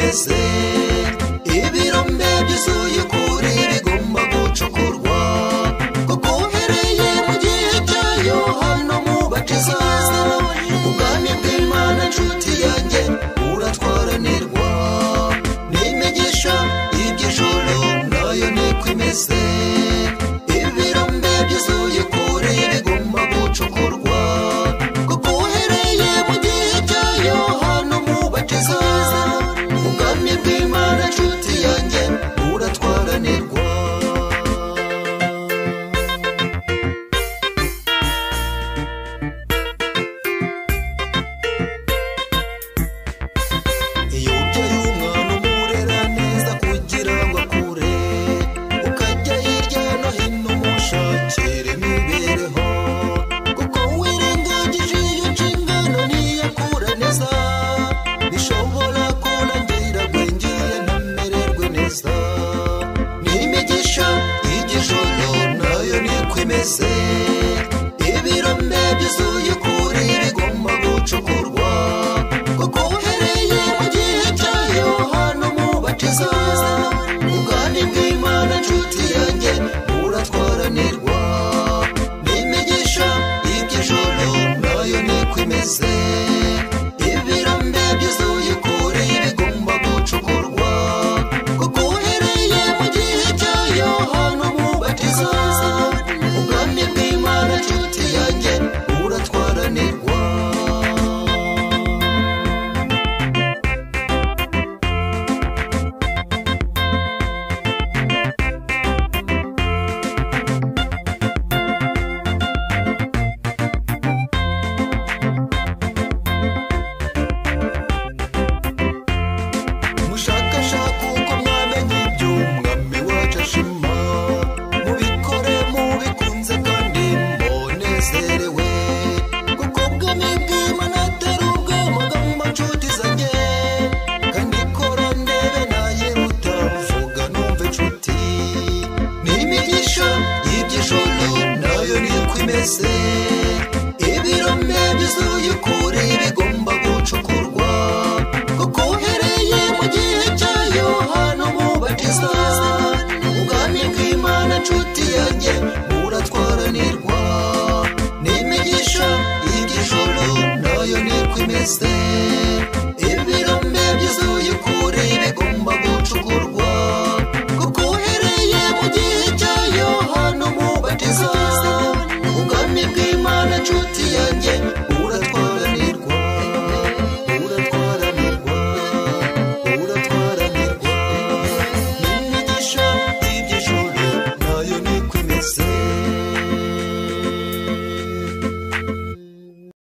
imeze. Ibirombe byuzuye ukuri bigomba gucukurwa, kuko uhereye mu gihe cya Yohana Umubatiza ubwami bw'Imana nshuti yanjye buratwaranirwa. N'imigisha y'iby'ijuru nayo niko imeze. Ibirombe byuzuye ukuri bigomba gucukurwa, kuko uhereye mu gihe cya Yohana Umubatiza ubwami bw'Imana nshuti yanjye buratwaranirwa. Iyo ubyaye umwana umurera neza kugira ngo akure, ukajya hirya no hino umushakira imibereho, kuko wirengagije iyo nshingano ntiyakura neza, bishobora kunangira ngiye ntamererwe neza. N'imigisha y'iby'ijuru nayo niko imeze. Ibirombe byuzuye ukuri bigomba gucukurwa, kuko uhereye mu gihe cya Yohana Umubatiza ubwami bw'Imana nshuti yanjye buratwaranirwa. N'imigisha y'iby'ijuru nayo niko imeze. Ibirombe byuzuye ukuri bigomba gucukurwa, kuko uhereye mu gihe cya Yohana Umubatiza ubwami bw'Imana nshuti yanjye buratwaranirwa. Mushakashaka uko mwamenye iby'umwami wacu ashima, mubikore mubikunze kandi munezerewe, kuko ubwami bw'Imana atari ubw'amagambo nshuti zanjye, kandi kora ndebe nayiruta vuga numve nshuti. N'imigisha y'iby'ijuru nayo niko imeze.